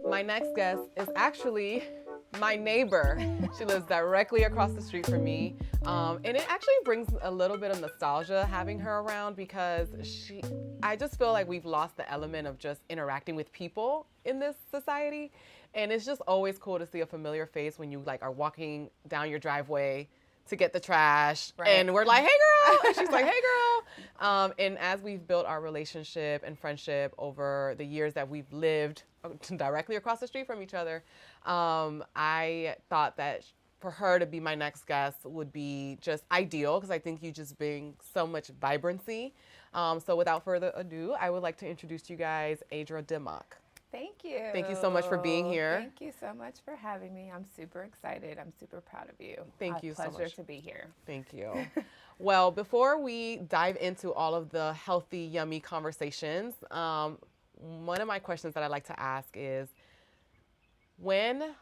My next guest is actually my neighbor. She lives directly across the street from me. And it actually brings a little bit of nostalgia having her around because I just feel like we've lost the element of just interacting with people in this society. And it's just always cool to see a familiar face when you like are walking down your driveway to get the trash. Right. And we're like, hey girl. And she's like, hey girl. And as we've built our relationship and friendship over the years that we've lived directly across the street from each other, I thought that for her to be my next guest would be just ideal because I think you just bring so much vibrancy. So without further ado, I would like to introduce you guys Adrea Dimmock. Thank you. Thank you so much for being here. Thank you so much for having me. I'm super excited. I'm super proud of you. Thank you so much. Pleasure to be here. Thank you. Well, before we dive into all of the healthy, yummy conversations, one of my questions that I like to ask is, when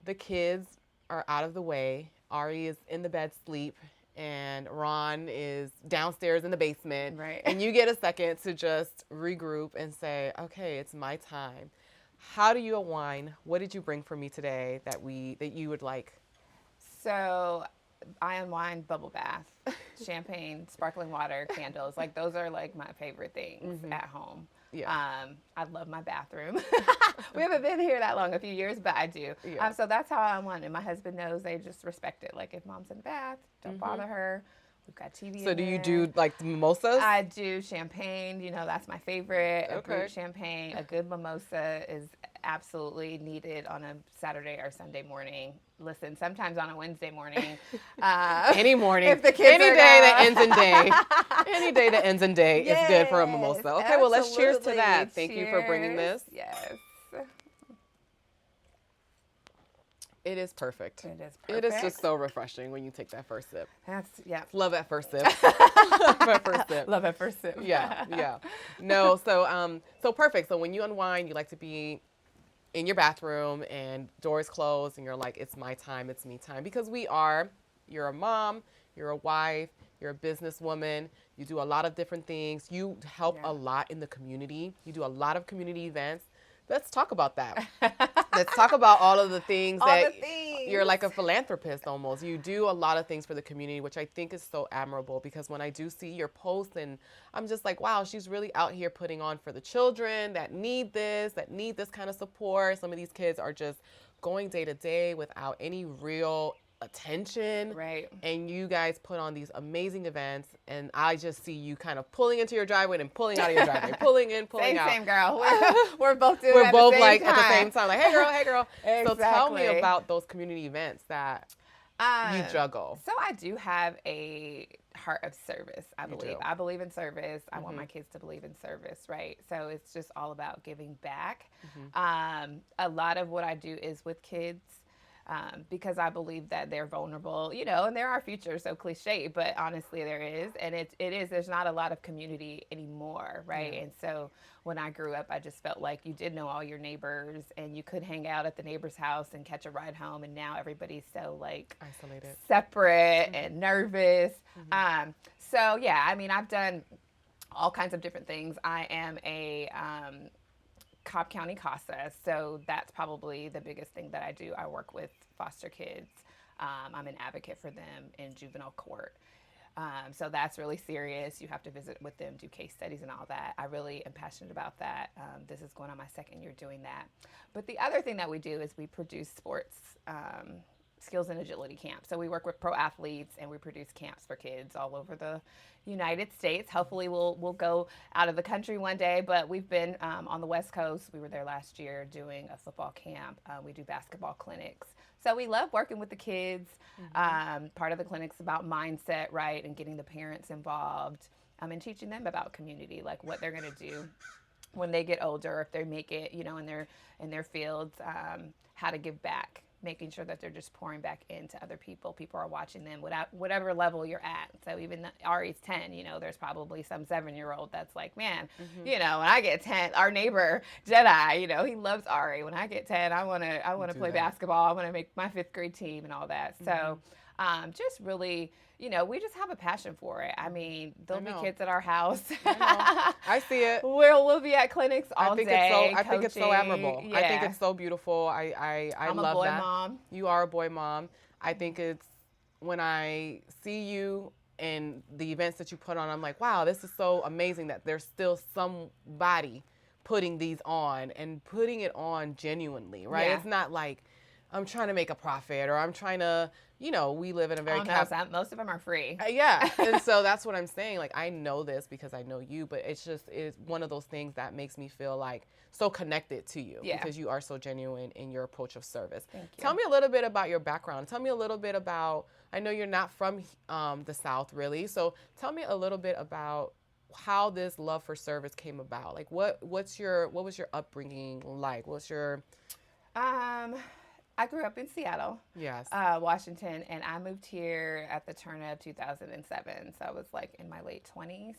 the kids are out of the way, Ari is in the bed asleep, and Ron is downstairs in the basement, right? And you get a second to just regroup and say, okay, it's my time. How do you unwind? What did you bring for me today that you would like? So I unwind bubble bath, champagne, sparkling water, candles. Like those are like my favorite things at home. Yeah. I love my bathroom. We haven't been here that long, a few years, but I do. Yeah. So that's how I unwind. And my husband knows, they just respect it. Like if mom's in the bath, don't bother her. We've got TV So in do you there. do like mimosas? I do champagne. You know, that's my favorite. Okay. A brut champagne. A good mimosa is absolutely needed on a Saturday or Sunday morning. Listen, sometimes on a Wednesday morning. Any morning. If the kids any are day gone. that ends in day. Any day that ends in day is good for a Yes, mimosa. Okay, well, let's cheers to that. absolutely. Thank you for bringing this. Yes. It is perfect. It is It is perfect. just so refreshing when you take that first sip. Yeah. Love at first sip. Love at first sip. Love at first sip. Yeah. No, so perfect. So when you unwind, you like to be in your bathroom and doors closed and you're like, it's my time, it's me time. Because you're a mom, you're a wife, you're a businesswoman, you do a lot of different things. You help a lot in the community. You do a lot of community events. Let's talk about that. Let's talk about all of the things you're like a philanthropist almost. You do a lot of things for the community, which I think is so admirable, because when I do see your posts, and I'm just like, wow, she's really out here putting on for the children that need this kind of support. Some of these kids are just going day to day without any real attention. Right. And you guys put on these amazing events, and I just see you kind of pulling into your driveway and pulling out of your driveway, pulling in, pulling out. Same girl. We're both doing We're it both at the same like time. at the same time, like, hey girl. Exactly. So tell me about those community events that you juggle. So I do have a heart of service, I believe. I believe in service. I want my kids to believe in service, right? So it's just all about giving back. A lot of what I do is with kids. Because I believe that they're vulnerable, and they're our future, so cliche, but honestly there is. And there's not a lot of community anymore, right? Yeah. And so when I grew up, I just felt like you did know all your neighbors and you could hang out at the neighbor's house and catch a ride home. And now everybody's so like isolated, separate and nervous. So yeah, I mean, I've done all kinds of different things. I am a, Cobb County CASA, so that's probably the biggest thing that I do. I work with foster kids. I'm an advocate for them in juvenile court. So that's really serious. You have to visit with them, do case studies and all that. I really am passionate about that. This is going on my second year doing that. But the other thing that we do is we produce sports skills and agility camps. So we work with pro athletes and we produce camps for kids all over the United States. Hopefully we'll go out of the country one day, but we've been on the West Coast. We were there last year doing a football camp. We do basketball clinics. So we love working with the kids. Part of the clinic's about mindset, right, and getting the parents involved and teaching them about community, like what they're going to do when they get older, if they make it, in their fields, how to give back. Making sure that they're just pouring back into other people. People are watching them whatever level you're at. So even Ari's 10, there's probably some 7-year-old that's like, man, when I get 10, our neighbor Jedi, he loves Ari. When I get 10, I want to play basketball. I want to make my 5th grade team and all that. So Just really, we just have a passion for it. I mean, there'll be know. kids at our house. I know. I see it. We'll be at clinics all day. I think it's so admirable. Yeah. I think it's so beautiful. I I'm love a boy that. mom. You are a boy mom. I think it's when I see you and the events that you put on, I'm like, wow, this is so amazing that there's still somebody putting these on and putting it on genuinely, right? Yeah. It's not like I'm trying to make a profit or I'm trying to, we live in a very most of them are free. Yeah. And so that's what I'm saying. Like, I know this because I know you, but it's one of those things that makes me feel like so connected to you because you are so genuine in your approach of service. Thank you. Tell me a little bit about your background. Tell me a little bit about, I know you're not from the South really. So tell me a little bit about how this love for service came about. Like what was your upbringing like? I grew up in Seattle, yes, Washington, and I moved here at the turn of 2007. So I was like in my late 20s.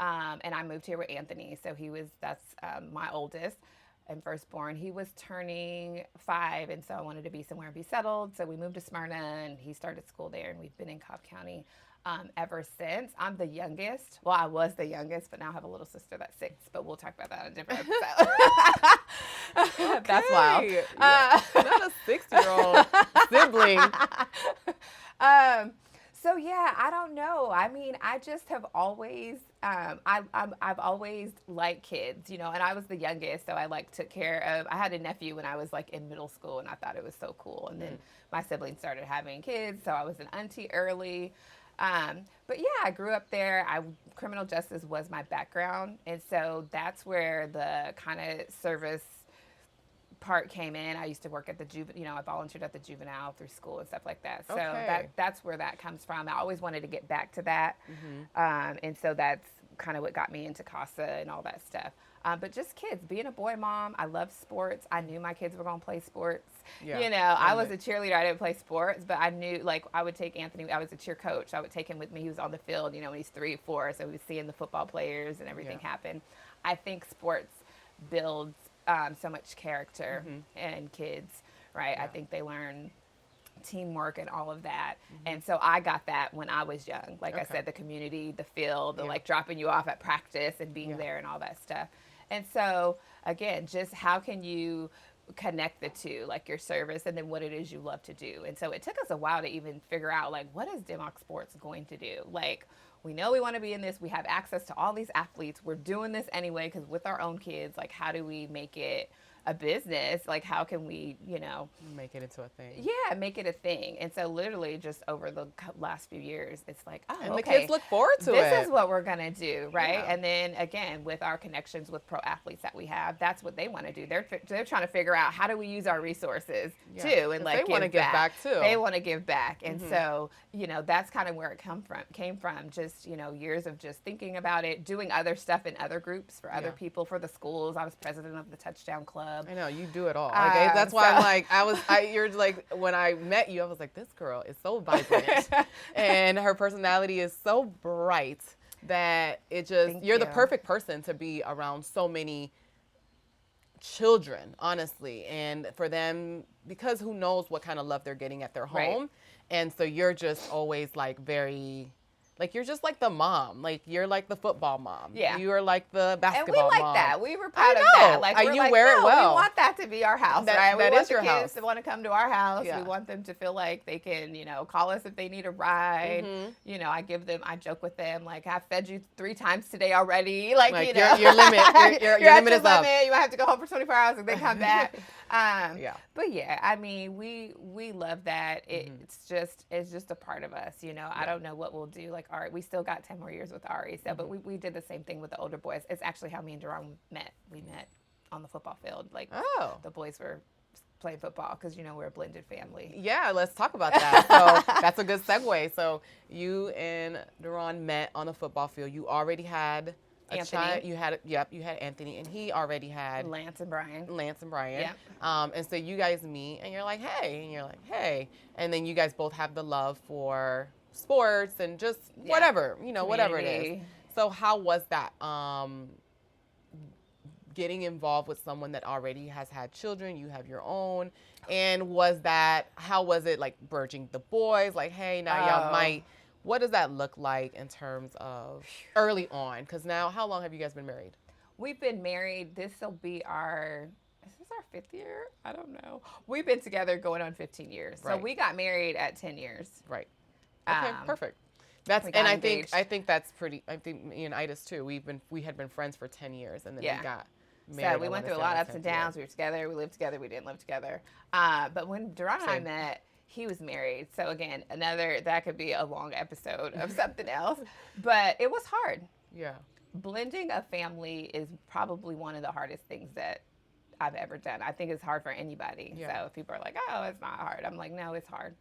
And I moved here with Anthony. So that's my oldest and firstborn. He was turning 5, and so I wanted to be somewhere and be settled. So we moved to Smyrna, and he started school there, and we've been in Cobb County ever since. I'm the youngest. Well, I was the youngest, but now I have a little sister that's 6, but we'll talk about that in a different episode. Okay. That's wild. Not a 6-year-old sibling. So yeah, I don't know. I mean, I just have always, I've always liked kids, and I was the youngest, so I took care of. I had a nephew when I was like in middle school, and I thought it was so cool. And then my siblings started having kids, so I was an auntie early. But yeah, I grew up there. Criminal justice was my background, and so that's where the kind of service part came in. I used to work at the I volunteered at the juvenile through school and stuff like that. So that's where that comes from. I always wanted to get back to that. And so that's kind of what got me into CASA and all that stuff. But just kids, being a boy mom, I love sports. I knew my kids were going to play sports. Yeah. I was a cheerleader. I didn't play sports, but I knew, I would take Anthony. I was a cheer coach. I would take him with me. He was on the field, when he's 3 or 4. So we was seeing the football players and everything happen. I think sports builds so much character in kids, right? Yeah. I think they learn teamwork and all of that. And so I got that when I was young. I said, the community, the field, the dropping you off at practice and being there and all that stuff. And so again, just how can you connect the two, your service and then what it is you love to do. And so it took us a while to even figure out what is Dimmock Sports going to do? We know we want to be in this. We have access to all these athletes. We're doing this anyway because with our own kids, how do we make it a business? How can we, make it into a thing? Yeah, make it a thing. And so literally just over the last few years, it's and the kids look forward to it. This is what we're going to do, right? Yeah. And then again, with our connections with pro athletes that we have, that's what they want to do. They're trying to figure out how do we use our resources too, and they want to give back too. They want to give back, and so that's kind of where it came from. Just years of just thinking about it, doing other stuff in other groups for other people, for the schools. I was president of the Touchdown Club. I know you do it all. That's why I'm you're when I met you, I was like, this girl is so vibrant and her personality is so bright that you're the perfect person to be around so many children, honestly. And for them, because who knows what kind of love they're getting at their home. Right. And so you're just always very, you're just the mom. You're the football mom. Yeah. You are the basketball mom. And we like that. We were proud of that. You wear it well. We want that to be our house, right? We want the kids to want to come to our house. Yeah. We want them to feel like they can, call us if they need a ride. I joke with them, I fed you 3 times today already. Your limit. Your limit is up. You might have to go home for 24 hours and then come back. But yeah, I mean, we love that. It's just a part of us, I don't know what we'll do. Ari, we still got 10 more years with Ari. So, but we did the same thing with the older boys. It's actually how me and Duran met. We met on the football field. The boys were playing football because, we're a blended family. Yeah, let's talk about that. So that's a good segue. So you and Duran met on the football field. You already had Anthony. You had Anthony, and he already had Lance and Brian. Yep. And so you guys meet, and you're like, hey, and you're like, hey, and then you guys both have the love for sports and just whatever, whatever it is. So how was that? getting involved with someone that already has had children, you have your own, and how was it like merging the boys? Like, hey, now y'all might, what does that look like in terms of early on? Because now, how long have you guys been married? We've been married. Is this our 5th year? I don't know. We've been together going on 15 years. So Right. we got married at 10 years. Right. Okay, perfect. I think that's pretty. I think me and Idas too. We had been friends for 10 years, and then we got married. So we went through a lot of ups and downs. We were together. We lived together. We didn't live together. But when Duran and I met, he was married. So again, that could be a long episode of something else. But it was hard. Yeah. Blending a family is probably one of the hardest things that I've ever done. I think it's hard for anybody. Yeah. So if people are like, oh, it's not hard. I'm like, no, it's hard.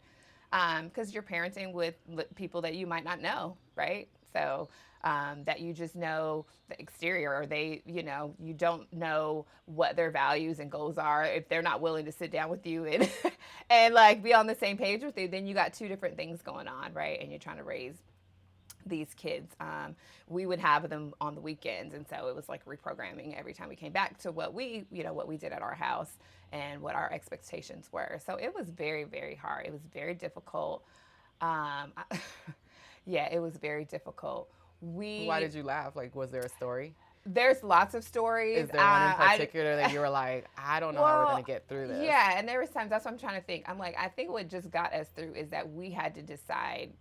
Because you're parenting with people that you might not know, right? So that you just know the exterior, or you don't know what their values and goals are. If they're not willing to sit down with you and and like be on the same page with you, then you got two different things going on, right? And you're trying to raise these kids. We would have them on the weekends, and so it was like reprogramming every time we came back to what we did at our house and what our expectations were. So it was very, very hard. It was very difficult. It was very difficult. Why did you laugh? Like, was there a story? There's lots of stories. Is there one in particular that you were like, I don't know how we're going to get through this? Yeah, and there was times, that's what I'm trying to think. I'm like, I think what just got us through is that we had to decide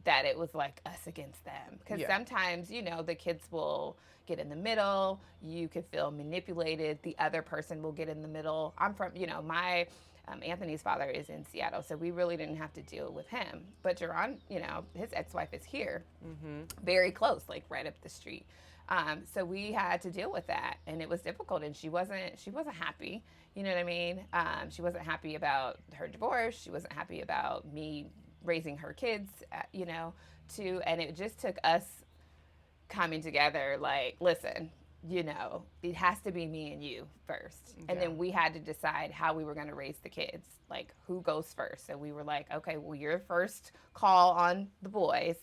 that it was like us against them. Because sometimes, the kids will get in the middle. You could feel manipulated. The other person will get in the middle. I'm from, my Anthony's father is in Seattle, so we really didn't have to deal with him. But Duran, his ex-wife is here, very close, like right up the street. So we had to deal with that, and it was difficult. And she wasn't happy. You know what I mean? She wasn't happy about her divorce. She wasn't happy about me raising her kids, and it just took us coming together. Like, listen, it has to be me and you first. And then we had to decide how we were going to raise the kids, like who goes first. So we were like, okay, well, you're first call on the boys,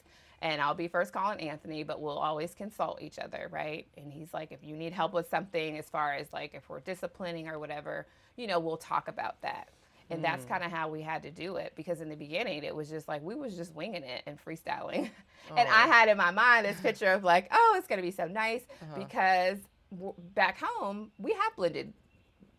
and I'll be first calling Anthony, but we'll always consult each other, right? And he's like, if you need help with something, as far as like if we're disciplining or whatever, we'll talk about that. And that's kind of how we had to do it, because in the beginning, it was just like, we was just winging it and freestyling. And I had in my mind this picture of like, oh, it's going to be so nice, because back home, we have blended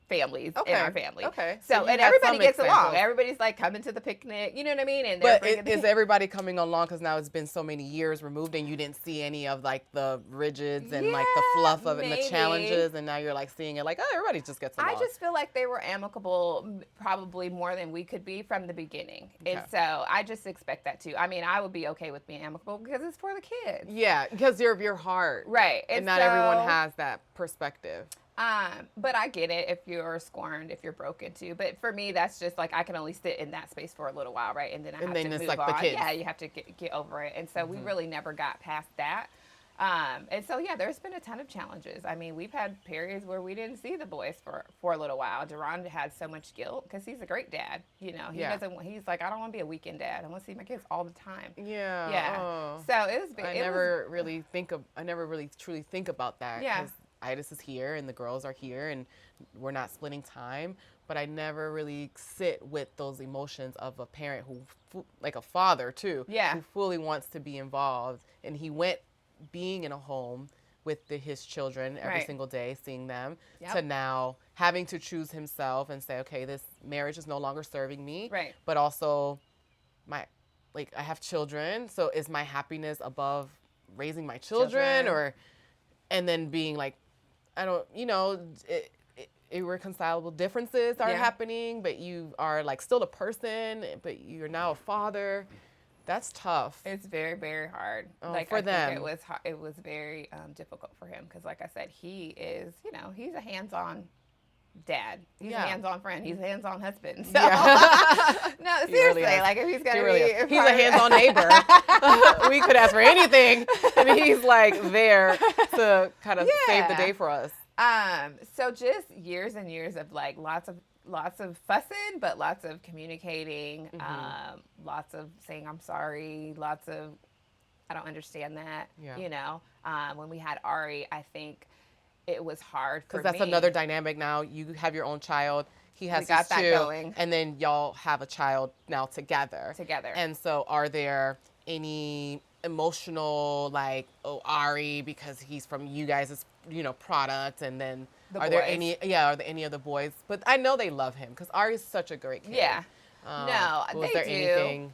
families in our family. Okay. So and everybody gets along. Everybody's like coming to the picnic, you know what I mean? And but is everybody coming along because now it's been so many years removed and you didn't see any of like the rigids and like the fluff of it and the challenges, and now you're like seeing it like, oh, everybody just gets along. I just feel like they were amicable probably more than we could be from the beginning. Okay. And so I just expect that too. I mean, I would be okay with being amicable because it's for the kids. Yeah, because you're of your heart. Right. And not everyone has that perspective. But I get it if you're scorned, if you're broken too. But for me, that's just like, I can only sit in that space for a little while, right? And then I have to move on. The kids. Yeah, you have to get over it. And so we really never got past that. And so, there's been a ton of challenges. I mean, we've had periods where we didn't see the boys for a little while. Duran had so much guilt because he's a great dad. He's like, I don't want to be a weekend dad. I want to see my kids all the time. Yeah. Yeah. Oh. So it was. I never really truly think about that. Yeah. Idas is here and the girls are here and we're not splitting time, but I never really sit with those emotions of a parent who, like a father too, who fully wants to be involved. And he went being in a home with his children every single day, seeing them, to now having to choose himself and say, okay, this marriage is no longer serving me, but also I have children, so is my happiness above raising my children. And then being like, I don't, irreconcilable differences are happening, but you are like still a person, but you're now a father. That's tough. It's very, very hard. For them. Think it was very difficult for him because, like I said, he is, he's a hands-on dad. He's a hands-on friend. He's a hands-on husband. So. No, seriously, like if he's gonna he's a hands-on neighbor. We could ask for anything, and he's like there to kind of save the day for us. So just years and years of like lots of fussing, but lots of communicating, lots of saying I'm sorry, lots of I don't understand that. When we had Ari, I think it was hard for me. Because that's another dynamic now. You have your own child. He has got his that two, going. and then y'all have a child now together. Together. And so are there any emotional, like, oh, Ari, because he's from you guys' product, and then are there any of the boys? But I know they love him because Ari's such a great kid. Yeah. No, was they there do. anything in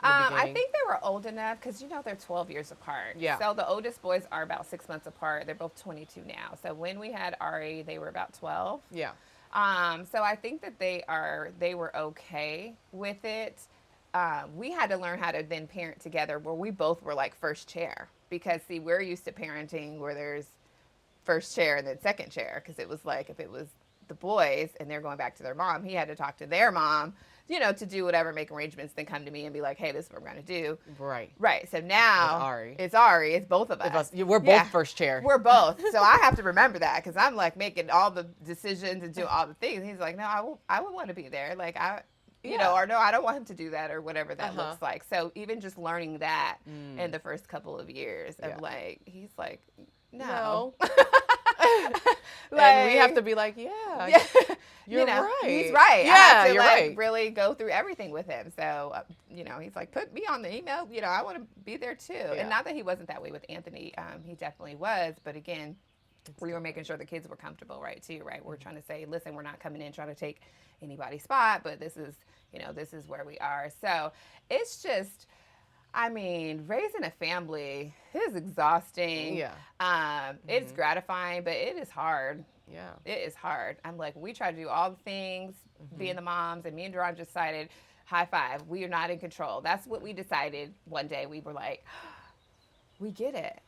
the I beginning? think they were old enough because they're 12 years apart. Yeah. So the oldest boys are about 6 months apart. They're both 22 now. So when we had Ari, they were about 12. Yeah. So I think that they were okay with it. We had to learn how to then parent together where we both were like first chair, because see, we're used to parenting where there's first chair and then second chair, because it was like if it was the boys and they're going back to their mom, he had to talk to their mom, to do whatever, make arrangements, then come to me and be like, hey, this is what we're going to do. Right. So now it's Ari. It's both of us. We're both first chair. We're both. So I have to remember that, because I'm like making all the decisions and doing all the things. He's like, no, I would want to be there. Like or no, I don't want him to do that, or whatever that looks like. So even just learning that in the first couple of years of like, he's like, no. And we have to be like, yeah. You're right. He's right. Yeah, I have to you're right. really go through everything with him. So, he's like, put me on the email. I want to be there too. Yeah. And not that he wasn't that way with Anthony. He definitely was. But again, we were making sure the kids were comfortable, right, too, right? We're trying to say, listen, we're not coming in trying to take anybody's spot, but this is where we are. So it's just, raising a family is exhausting. Yeah. It's gratifying, but it is hard. Yeah. It is hard. I'm like, we try to do all the things, being the moms, and me and Duran just decided, high five, we are not in control. That's what we decided one day. We were like, we get it.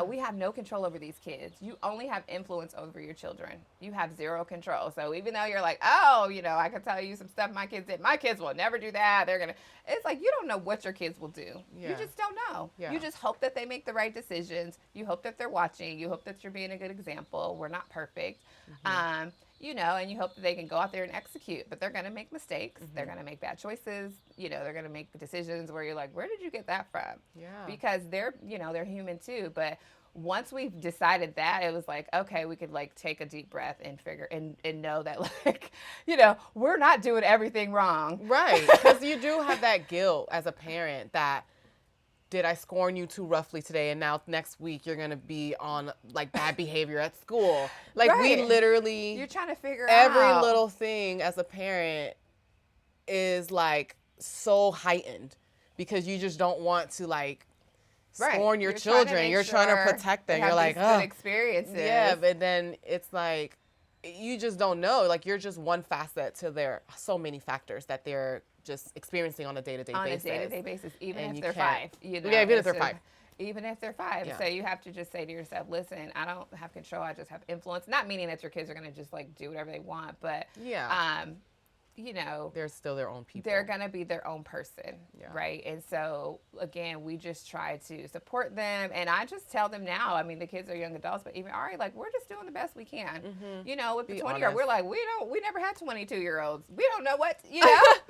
We have no control over these kids. You only have influence over your children. You have zero control. So even though you're like, oh, I can tell you some stuff my kids did. My kids will never do that. It's like, you don't know what your kids will do. Yeah. You just don't know. Yeah. You just hope that they make the right decisions. You hope that they're watching. You hope that you're being a good example. We're not perfect. And you hope that they can go out there and execute, but they're going to make mistakes. They're going to make bad choices. They're going to make decisions where you're like, where did you get that from? Yeah. Because they're human too. But once we've decided that, it was like, okay, we could like take a deep breath and figure and know that we're not doing everything wrong. Right. Because you do have that guilt as a parent that, did I scorn you too roughly today, and now next week you're going to be on like bad behavior at school. Like we literally, you're trying to figure every out little thing as a parent is like so heightened, because you just don't want to like scorn your children. You're trying to protect them. You're like, good experiences. Yeah, but then it's like, you just don't know. Like, you're just one facet to their so many factors that they're just experiencing on a day-to-day basis. On a day-to-day basis, even And if you they're can't- 5. Yeah, even if they're 5. Even if they're 5. Yeah. So you have to just say to yourself, listen, I don't have control. I just have influence. Not meaning that your kids are going to just like do whatever they want, but Yeah. They're still their own people. they're going to be their own person, right? And so, again, we just try to support them. And I just tell them now, the kids are young adults, but even Ari, like, we're just doing the best we can. With the 20-year-old, we're like, we never had 22-year-olds. We don't know what,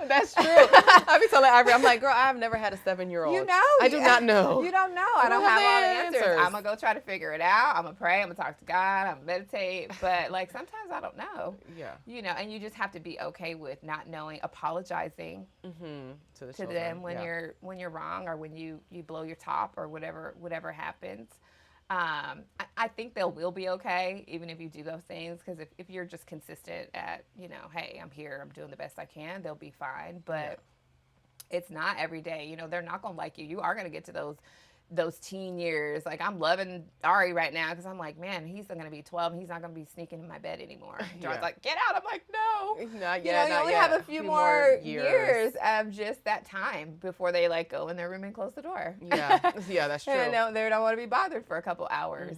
That's true. I be telling Ivory, I'm like, girl, I've never had a 7-year-old. I do not know. You don't know. I don't have have all the the answers. answers. I'm going to go try to figure it out. I'm going to pray. I'm going to talk to God. I'm going to meditate. But, like, sometimes I don't know. Yeah. And you just have to be okay with not knowing, apologizing To the to them when you're wrong, or when you blow your top, or whatever happens. I think they will be okay, even if you do those things, because if you're just consistent at, hey, I'm here, I'm doing the best I can, they'll be fine. But it's not every day. They're not going to like you. You are going to get to those teen years. Like, I'm loving Ari right now, because I'm like, man, he's going to be 12 and he's not going to be sneaking in my bed anymore. John's like, get out. I'm like, no. Not yet. You only have a few more years of just that time before they like go in their room and close the door. Yeah, that's true. And they don't want to be bothered for a couple hours.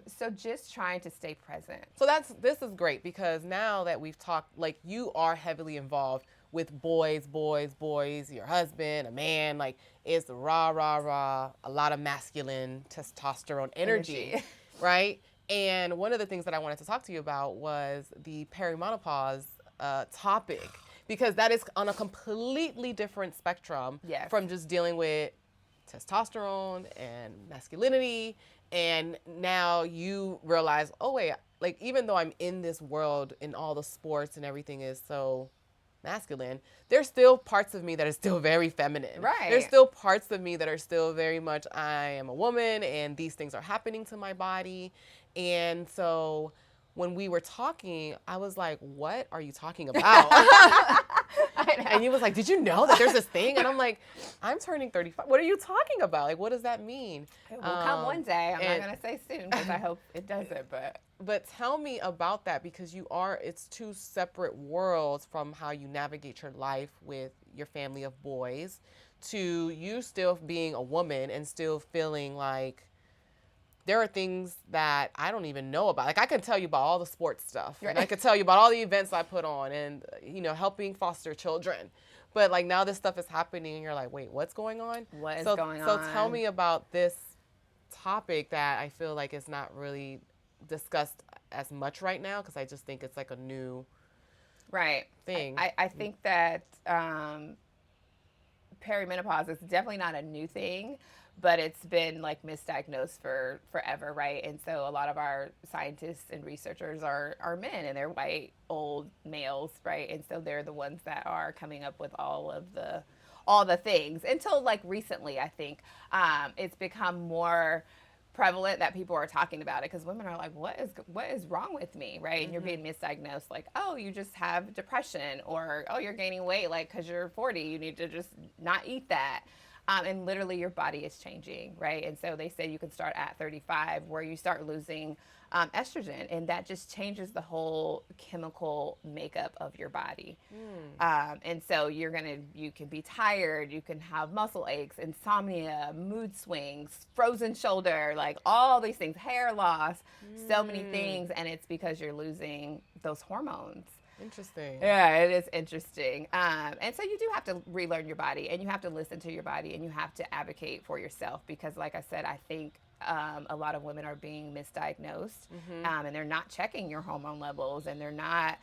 So just trying to stay present. So this is great, because now that we've talked, like, you are heavily involved with boys, your husband, a man, like, it's rah, a lot of masculine testosterone energy. Right? And one of the things that I wanted to talk to you about was the perimenopause topic, because that is on a completely different spectrum from just dealing with testosterone and masculinity, and now you realize, oh wait, like even though I'm in this world and all the sports and everything is so masculine, there's still parts of me that are still very feminine. Right. There's still parts of me that are still very much, I am a woman and these things are happening to my body. And so when we were talking, I was like, what are you talking about? And he was like, did you know that there's this thing? And I'm like, I'm turning 35. What are you talking about? Like, what does that mean? It will come one day. I'm not going to say soon because I hope it doesn't, But tell me about that, because it's two separate worlds from how you navigate your life with your family of boys to you still being a woman and still feeling like there are things that I don't even know about. Like I can tell you about all the sports stuff, and I could tell you about all the events I put on and, helping foster children. But like now this stuff is happening and you're like, wait, what's going on? What is going on? So tell me about this topic that I feel like is not really discussed as much right now, because I just think it's like a new thing. I think that perimenopause is definitely not a new thing, but it's been like misdiagnosed for forever, right? And so a lot of our scientists and researchers are men, and they're white, old males, right? And so they're the ones that are coming up with all the things. Until like recently, I think it's become more prevalent that people are talking about it, because women are like, what is wrong with me, right? And you're being misdiagnosed, like, oh, you just have depression, or oh, you're gaining weight, like because you're 40, you need to just not eat that. And literally your body is changing, right? And so they say you can start at 35 where you start losing estrogen, and that just changes the whole chemical makeup of your body. And so you can be tired, you can have muscle aches, insomnia, mood swings, frozen shoulder, like all these things, hair loss, so many things, and it's because you're losing those hormones. Interesting. Yeah, it is interesting. And so you do have to relearn your body, and you have to listen to your body, and you have to advocate for yourself, because like I said, I think a lot of women are being misdiagnosed, and they're not checking your hormone levels, and they're not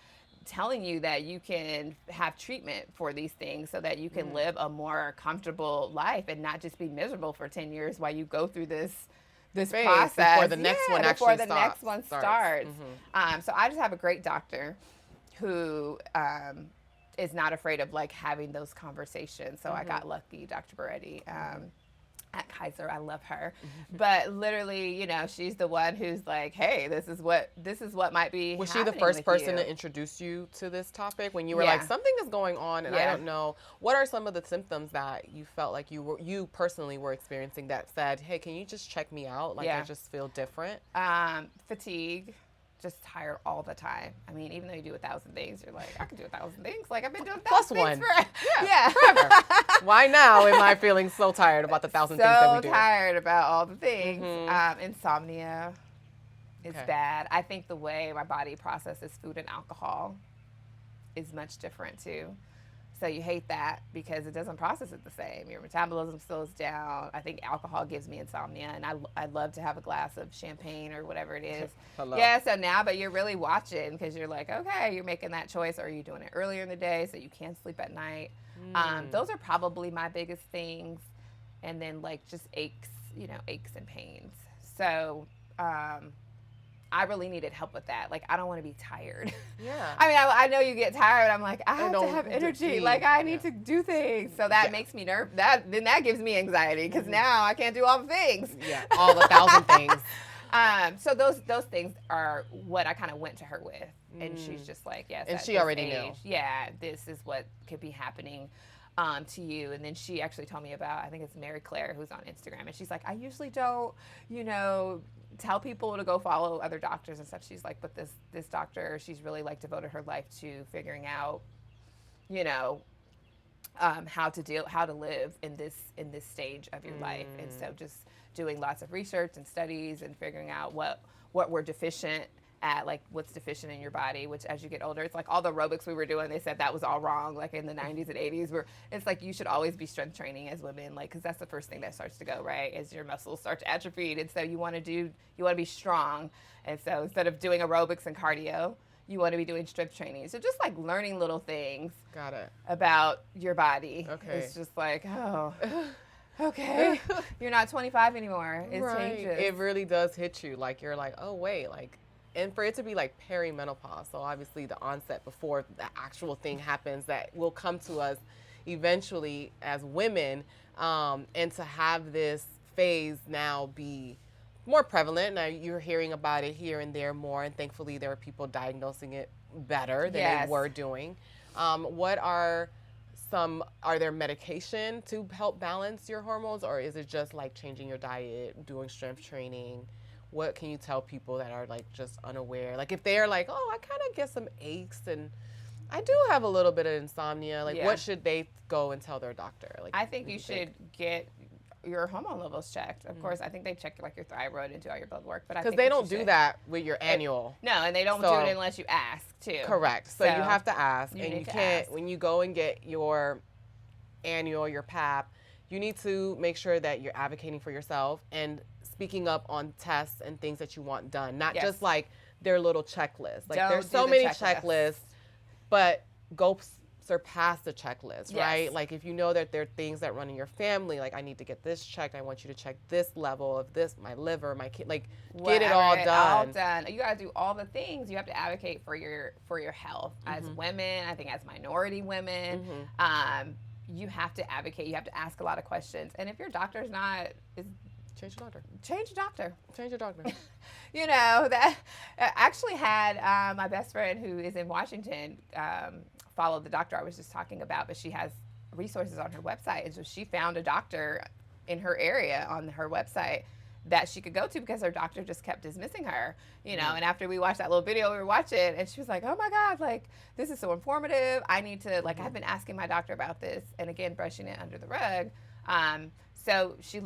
telling you that you can have treatment for these things so that you can live a more comfortable life and not just be miserable for 10 years while you go through this process before the next one actually starts. Mm-hmm. So I just have a great doctor who is not afraid of like having those conversations. So I got lucky, Dr. Beretti at Kaiser. I love her. But literally, she's the one who's like, hey, this is what might be Was she the first person to introduce you to this topic when you were like, something is going on and I don't know? What are some of the symptoms that you felt like you personally were experiencing that said, hey, can you just check me out? Like I just feel different. Fatigue. Just tired all the time. I mean, even though you do 1,000 things, you're like, I can do 1,000 things. Like I've been doing 1,000 things forever. Why now am I feeling so tired about the 1,000 things that we do? So tired about all the things. Insomnia is bad. I think the way my body processes food and alcohol is much different too. So you hate that because it doesn't process it the same. Your metabolism slows down. I think alcohol gives me insomnia, and I love to have a glass of champagne or whatever it is. Hello. Yeah, so now, but you're really watching because you're like, okay, you're making that choice, or are you doing it earlier in the day so you can't sleep at night? Those are probably my biggest things. And then like just aches and pains. So I really needed help with that. Like, I don't want to be tired. Yeah. I mean, I know you get tired. I'm like, I have to have energy. Like, I need to do things. So that makes me nervous. Then that gives me anxiety because now I can't do all the things. Yeah, all the 1,000 things. So those things are what I kind of went to her with. And she's just like, yes. And she already knew. Yeah, this is what could be happening to you. And then she actually told me about, I think it's Mary Claire, who's on Instagram. And she's like, I usually don't, tell people to go follow other doctors and stuff. She's like, but this doctor, she's really like devoted her life to figuring out, how to live in this stage of your life. And so just doing lots of research and studies and figuring out what we're deficient at, like what's deficient in your body, which as you get older, it's like all the aerobics we were doing, they said that was all wrong, like in the 90s and 80s, where it's like you should always be strength training as women, like, because that's the first thing that starts to go, right, as your muscles start to atrophy. And so you want to be strong. And so instead of doing aerobics and cardio, you want to be doing strength training. So just like learning little things Got it. about your body. Okay. It's just like, oh. okay, you're not 25 anymore. It Right. changes. It really does hit you. Like, you're like, oh, wait, like, and for it to be like perimenopause, so obviously the onset before the actual thing happens that will come to us eventually as women, and to have this phase now be more prevalent. Now you're hearing about it here and there more, and thankfully there are people diagnosing it better than Yes. they were doing. What are there medication to help balance your hormones, or is it just like changing your diet, doing strength training? What can you tell people that are like just unaware? Like if they're like, oh, I kind of get some aches and I do have a little bit of insomnia. Like, Yeah. what should they go and tell their doctor? Like, I think you should get your hormone levels checked. Of course, I think they check like your thyroid and do all your blood work, but I because think they you don't should. do that with your annual. No, and they don't do So- it unless you ask too. Correct. So you have to ask, you and need you to can't ask. when you go and get your annual, your PAP. You need to make sure that you're advocating for yourself and speaking up on tests and things that you want done, not Yes. just like their little checklist. Like Don't there's do so the many checklist. checklists, but go surpass the checklist, Yes. right? Like if you know that there are things that run in your family, like I need to get this checked, I want you to check this level of this, my liver, my kid, like get it all Whatever, done. All done. You got to do all the things. You have to advocate for your health as women. I think as minority women, you have to advocate. You have to ask a lot of questions. And if your doctor's not, Change your doctor. change your doctor. Change your doctor. You know, that I actually had my best friend who is in Washington follow the doctor I was just talking about, but she has resources on her website. And so she found a doctor in her area on her website that she could go to because her doctor just kept dismissing her, you know. And after we watched that little video we were watching, and she was like, oh my God, like, this is so informative. I need to, like, I've been asking my doctor about this, and again, brushing it under the rug. So she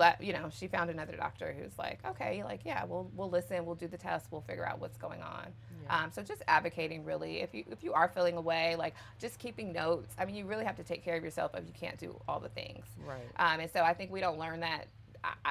she found another doctor who's like, okay, like, yeah, we'll listen, we'll do the test, we'll figure out what's going on. So just advocating, really, if you are feeling away, like just keeping notes. I mean, you really have to take care of yourself if you can't do all the things. Right. And so I think we don't learn that.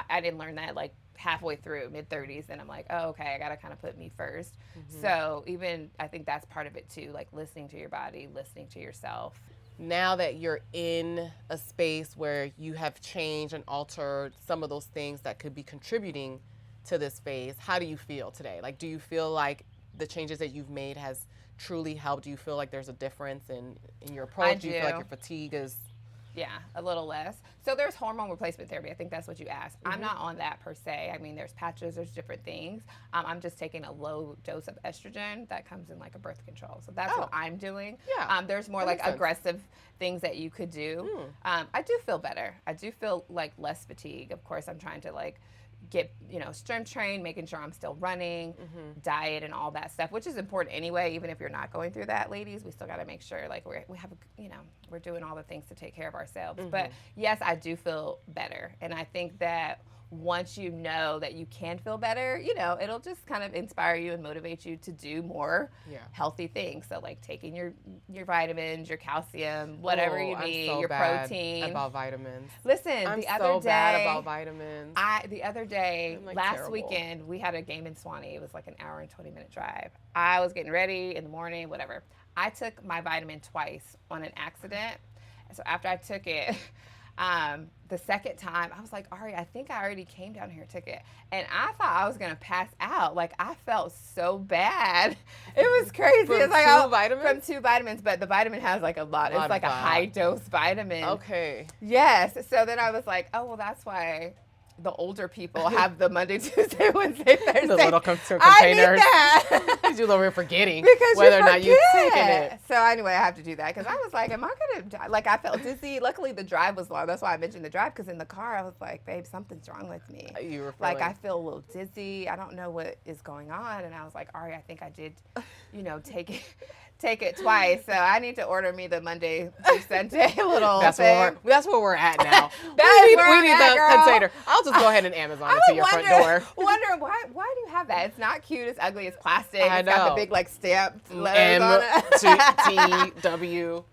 I didn't learn that like halfway through mid-30s, and I'm like, oh, okay, I got to kind of put me first. So even I think that's part of it too, like listening to your body, listening to yourself. Now that you're in a space where you have changed and altered some of those things that could be contributing to this phase, how do you feel today? Like, do you feel like the changes that you've made has truly helped? Do you feel like there's a difference in your approach? Do you feel like your fatigue is... Yeah, a little less. So there's hormone replacement therapy. I think that's what you asked. I'm not on that per se. I mean, there's patches, there's different things. I'm just taking a low dose of estrogen that comes in like a birth control. So that's what I'm doing. Yeah, there's more that like makes sense. aggressive things that you could do. I do feel better. I do feel like less fatigue. Of course, I'm trying to like get, strength train, making sure I'm still running, diet and all that stuff, which is important anyway. Even if you're not going through that, ladies, we still got to make sure like we're doing all the things to take care of ourselves. But yes, I do feel better. And I think that once you know that you can feel better, it'll just kind of inspire you and motivate you to do more healthy things. So like taking your vitamins, your calcium, whatever you need, I'm so your bad protein. about vitamins. Listen, I'm the other so day, bad about vitamins. the other day, I'm, like, last terrible. weekend, we had a game in Swanee. It was like an hour and 20-minute drive. I was getting ready in the morning, whatever. I took my vitamin twice on an accident. So after I took it, the second time, I was like, Ari, I think I already came down here and took it. And I thought I was going to pass out. Like, I felt so bad. It was crazy. From It's like, two vitamins? From 2 vitamins, but the vitamin has like a lot. It's like a high dose vitamin. Okay. Yes. So then I was like, oh, well, that's why the older people have the Monday, Tuesday, Wednesday, Thursday. The little containers. I need that. You're over here forgetting Because whether you or not you've forget. taken it. So anyway, I have to do that because I was like, am I going to die? Like, I felt dizzy. Luckily, the drive was long. That's why I mentioned the drive, because in the car, I was like, babe, something's wrong with me. You were Like, feeling- I feel a little dizzy. I don't know what is going on. And I was like, Ari, I think I did, take it twice. So I need to order me the Monday through Sunday little That's thing. where we're at now. That is where we I'm need at, the girl. container. I'll just go ahead and Amazon it to your front door. Wondering why do you have that? It's not cute. It's ugly. It's plastic. I It's got know. the big like stamped letters on it. M-T-T-W.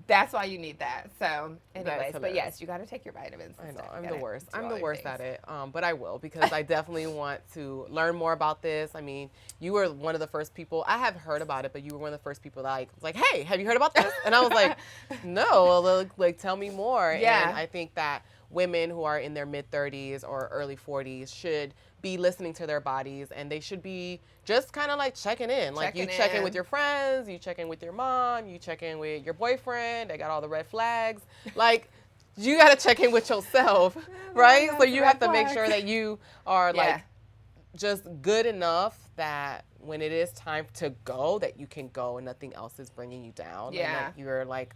That's why you need that. So, anyways, but hilarious. yes, you got to take your vitamins. I and know, stuff. I'm You the gotta worst. do I'm all the your worst things. at it, but I will, because I definitely want to learn more about this. I mean, you were one of the first people, I have heard about it, but you were one of the first people that was like, hey, have you heard about this? And I was like, no, like tell me more. Yeah. And I think that women who are in their mid-30s or early 40s should be listening to their bodies, and they should be just kind of like checking in. Like you check in with your friends, you check in with your mom, you check in with your boyfriend. They got all the red flags. Like you got to check in with yourself, right? So you have to make sure that you are like just good enough that when it is time to go, that you can go and nothing else is bringing you down. Yeah. And that you're like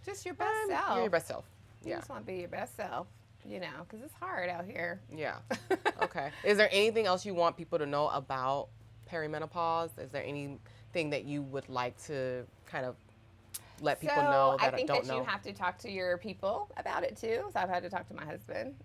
just your best self. You're your best self. You just want to be your best self, you know, because it's hard out here. Yeah. Okay. Is there anything else you want people to know about perimenopause? Is there anything that you would like to kind of let people know that don't know? I think that you have to talk to your people about it too. So I've had to talk to my husband.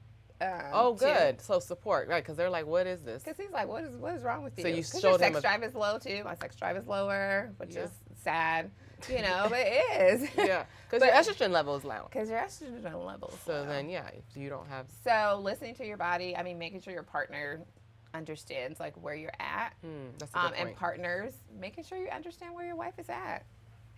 Oh, good. Too. So support, right? Because they're like, "What is this?" Because he's like, "What is wrong with you?" So you showed your sex drive is low too. My sex drive is lower, which is sad, you know, but it is. Yeah, because your estrogen level is low. Because your estrogen level is low. So then, if you don't have. So listening to your body, I mean, making sure your partner understands like where you're at. That's a good point. And partners, making sure you understand where your wife is at.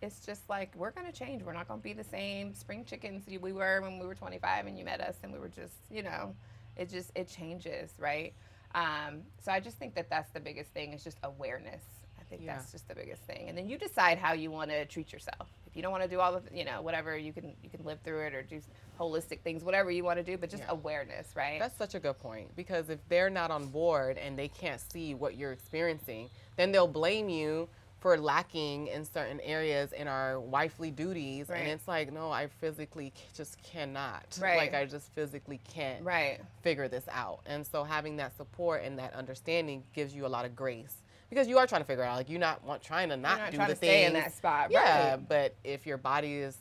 It's just like, we're going to change. We're not going to be the same spring chickens we were when we were 25 and you met us and we were just, you know, it changes, right? So I just think that that's the biggest thing is just awareness. I think that's just the biggest thing. And then you decide how you want to treat yourself. If you don't want to do all the, you know, whatever, you can live through it or do holistic things, whatever you want to do, but just awareness, right? That's such a good point, because if they're not on board and they can't see what you're experiencing, then they'll blame you for lacking in certain areas in our wifely duties. Right. And it's like, no, I physically just cannot. Right. Like I just physically can't figure this out. And so having that support and that understanding gives you a lot of grace, because you are trying to figure it out. Like you're not trying to not do the things. Stay in that spot. Yeah, right. But if your body is,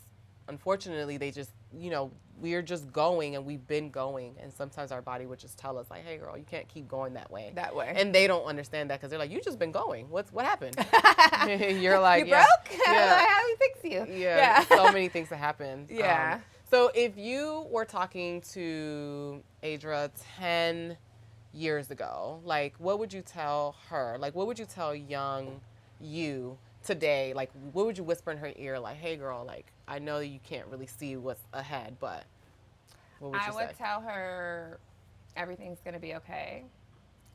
unfortunately, they just, you know, we're just going and we've been going, and sometimes our body would just tell us like, hey girl, you can't keep going that way. And they don't understand that, because they're like, you just been going. What happened? You're like, you broke? How do we fix you? Yeah. So many things that happened. Yeah. So if you were talking to Adrea 10 years ago, like what would you tell her? Like what would you tell young you today? Like what would you whisper in her ear? Like, hey girl, like I know you can't really see what's ahead, but what would you say? I would tell her everything's going to be okay.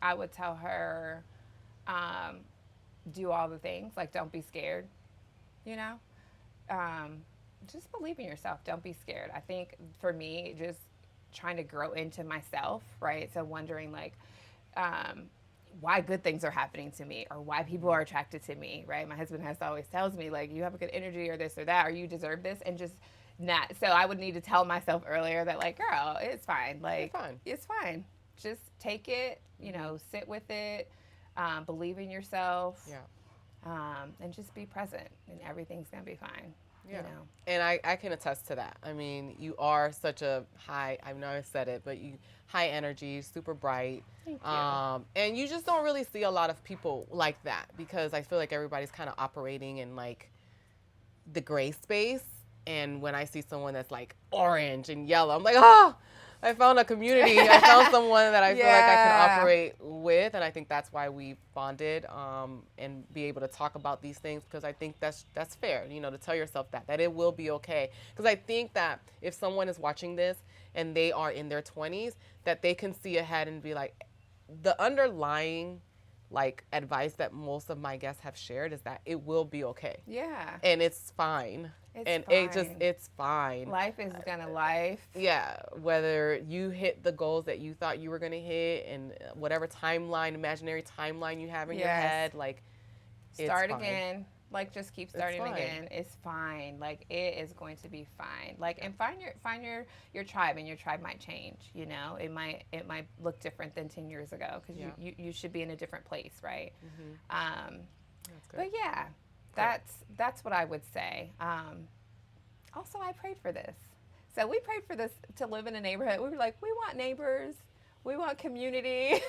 I would tell her do all the things. Like don't be scared, you know? Just believe in yourself. Don't be scared. I think for me, just trying to grow into myself, right? So wondering like why good things are happening to me or why people are attracted to me, right? My husband always tells me like, you have a good energy or this or that, or you deserve this, and just not. So I would need to tell myself earlier that like, girl, it's fine. Like, it's fine. Just take it, you know, sit with it, believe in yourself, and just be present, and everything's going to be fine. Yeah. You know? And I can attest to that. I mean, you are such a high, I know I said it, but you high energy, super bright. Thank you. And you just don't really see a lot of people like that, because I feel like everybody's kind of operating in like the gray space. And when I see someone that's like orange and yellow, I'm like, oh, I found a community. I found someone that I feel like I can operate with, and I think that's why we bonded and be able to talk about these things, because I think that's fair, you know, to tell yourself that it will be okay. Because I think that if someone is watching this and they are in their 20s, that they can see ahead and be like, the underlying like advice that most of my guests have shared is that it will be okay. Yeah. And it's fine. It's fine. Life is gonna life. Yeah, whether you hit the goals that you thought you were gonna hit, and whatever timeline, imaginary timeline you have in your head, like start again. Like just keep starting again. It's fine. Like it is going to be fine. Like and find your tribe, and your tribe might change. You know, it might look different than 10 years ago, because you should be in a different place, right? Mm-hmm. That's good. But yeah. That's what I would say. Also, I prayed for this. So we prayed for this to live in a neighborhood. We were like, we want neighbors. We want community.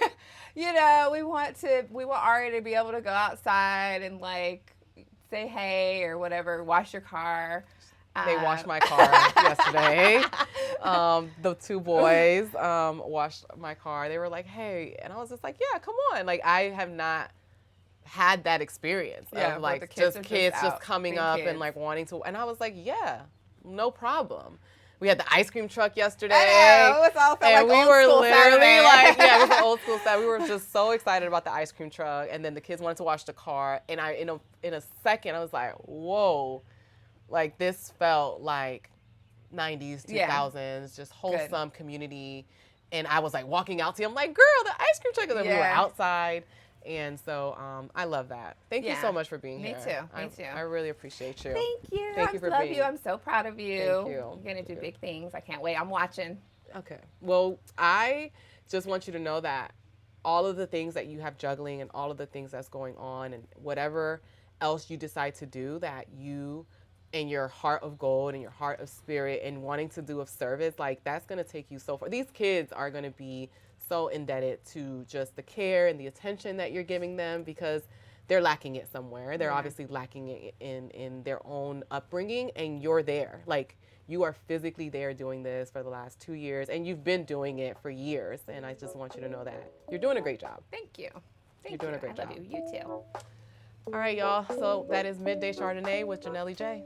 You know, we want Ari to be able to go outside and like say hey or whatever, wash your car. They washed my car yesterday. The two boys washed my car. They were like, hey. And I was just like, yeah, come on. Like, I have not had that experience of like kids just coming up and like wanting to, and I was like, yeah, no problem. We had the ice cream truck yesterday. I know, it was all so and like we old were school literally Saturday. like, yeah, it was an old school Saturday. We were just so excited about the ice cream truck, and then the kids wanted to wash the car, and in a second I was like, whoa, like this felt like 90s, 2000s, just wholesome community. And I was like walking out to him, like, girl, the ice cream truck, and then we were outside. And so I love that. Thank you so much for being here. Me too. I really appreciate you. Thank you. Thank you for love being you. I'm so proud of you. Thank you. You're going to do big things. I can't wait. I'm watching. Okay. Well, I just want you to know that all of the things that you have juggling and all of the things that's going on and whatever else you decide to do, that you and your heart of gold and your heart of spirit and wanting to do of service, like that's going to take you so far. These kids are going to be so indebted to just the care and the attention that you're giving them, because they're lacking it somewhere. They're obviously lacking it in their own upbringing, and you're there. Like, you are physically there doing this for the last 2 years, and you've been doing it for years. And I just want you to know that you're doing a great job. Thank you. You're doing a great job. I love you. You too. All right, y'all. So that is Midday Chardonnay with Janelle J.